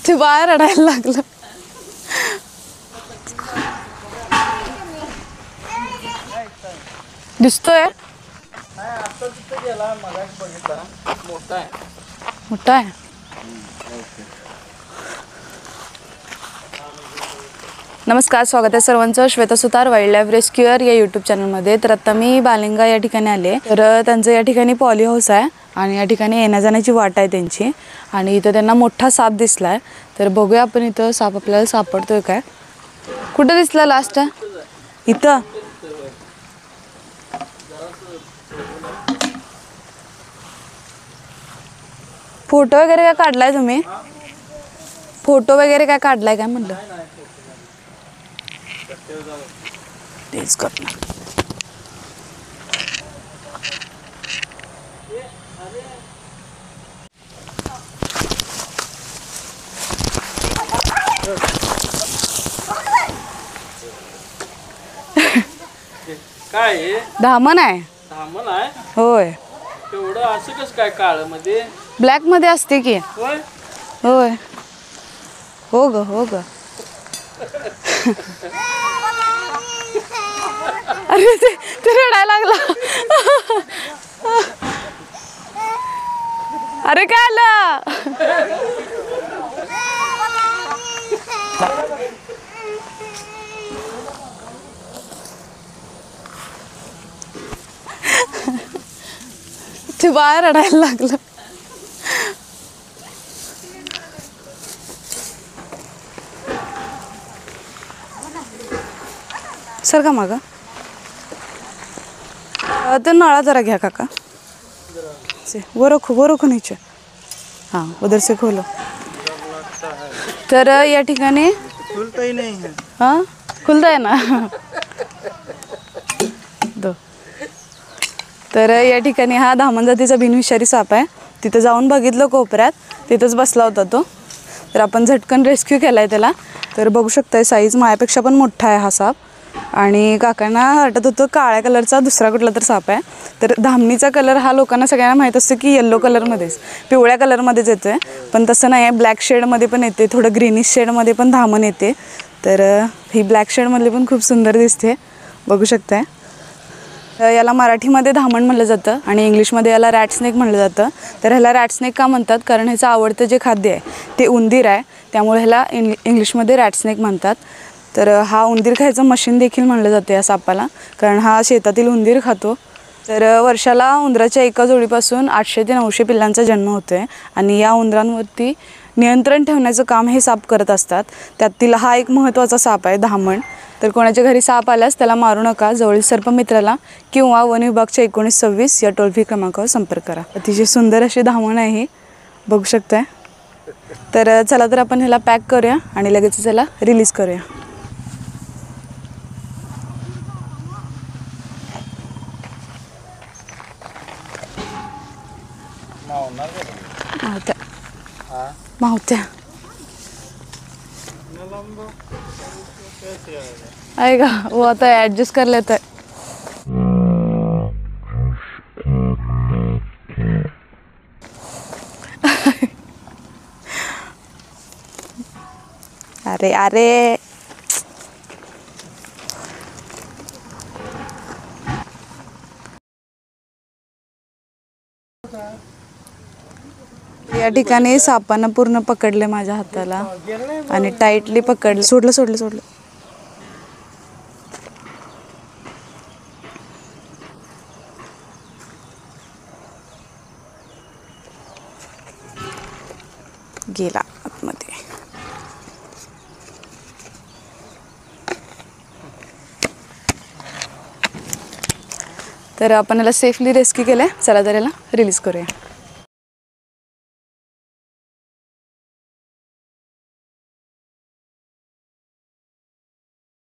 ते बाहेर रडायला लागलं. दिसतोय मोठा आहे. नमस्कार, स्वागत आहे सर्वांचं श्वेता सुतार वाईल्ड लाईफ रेस्क्युअर या यूट्यूब चॅनलमध्ये. तर आता मी बालिंगा या ठिकाणी आले. तर त्यांचं या ठिकाणी पॉली हाऊस आहे आणि या ठिकाणी येण्या जाण्याची वाट आहे त्यांची. आणि इथं त्यांना मोठा साप दिसला आहे. तर बघूया आपण इथं साप आपल्याला सापडतोय काय. कुठं दिसला लास्ट? इथं फोटो वगैरे काय काढलाय तुम्ही? फोटो वगैरे काय काढलाय काय म्हणलं? तेच करणार. काय धामण आहे. धामण आहे होय. एवढं असं कसं काय काळं मध्ये? ब्लॅक मध्ये असते की. होय होय. हो ग हो ग. अरे ते रडायला लागला. अरे काय आलं? ते बाहेर रडायला लागलं. सर का मागा ते नळा जरा घ्या काका. वो रखो नीचे. हाँ उधर से खोलो. तर या ठिकाणी खुलता ही नहीं है. हाँ खुलता है ना. दो. तर या ठिकाणी हा धामण जातीचा बिनविषारी साप आहे. तिथं जाऊन बघितलं कोपऱ्यात, तिथंच बसला होता तो. तर आपण झटकन रेस्क्यू केलाय त्याला. तर बघू शकताय साईज माझ्यापेक्षा पण मोठा आहे हा साप. आणि काकांना वाटत होतं काळ्या कलरचा दुसरा कुठला तर साप आहे. तर धामणीचा कलर हा लोकांना सगळ्यांना माहीत असतं की येल्लो कलरमध्येच, पिवळ्या कलरमध्येच येतो आहे. पण तसं नाही आहे, ब्लॅक शेडमध्ये पण येते, थोडं ग्रीनिश शेडमध्ये पण धामण येते. तर ही ब्लॅक शेडमधली पण खूप सुंदर दिसते, बघू शकताय. याला मराठीमध्ये धामण म्हणलं जातं आणि इंग्लिशमध्ये याला रॅट स्नेक म्हणलं जातं. तर ह्याला रॅट स्नेक का म्हणतात? कारण ह्याचं आवडतं जे खाद्य आहे ते उंदीर आहे, त्यामुळे ह्याला इंग्लिशमध्ये रॅट स्नेक म्हणतात. तर हा उंदीर खायचं मशीन देखील म्हणलं जातं या सापाला, कारण हा शेतातील उंदीर खातो. तर वर्षाला उंदराच्या एका जोडीपासून 800 ते 900 पिल्लांचा जन्म होतो आहे. आणि या उंदरांवरती नियंत्रण ठेवण्याचं काम हे साप करत असतात. त्यातील हा एक महत्त्वाचा साप आहे धामण. तर कोणाच्या घरी साप आल्यास त्याला मारू नका, जवळील सर्पमित्राला किंवा वन विभागच्या 1926 या टोल फ्री क्रमांकावर संपर्क करा. अतिशय सुंदर अशी धामण आहे ही, बघू शकताय. तर चला तर आपण ह्याला पॅक करूया आणि लगेच त्याला रिलीज करूया. मावत्या आएगा वो आता है, एडजस्ट कर लेता है. अरे अरे या ठिकाणी सापानं पूर्ण पकडले माझ्या हाताला आणि टाईटली पकडले. सोडलं. गेला आतमध्ये. तर आपण याला सेफली रेस्क्यू केलंय. चला तर याला रिलीज करूया.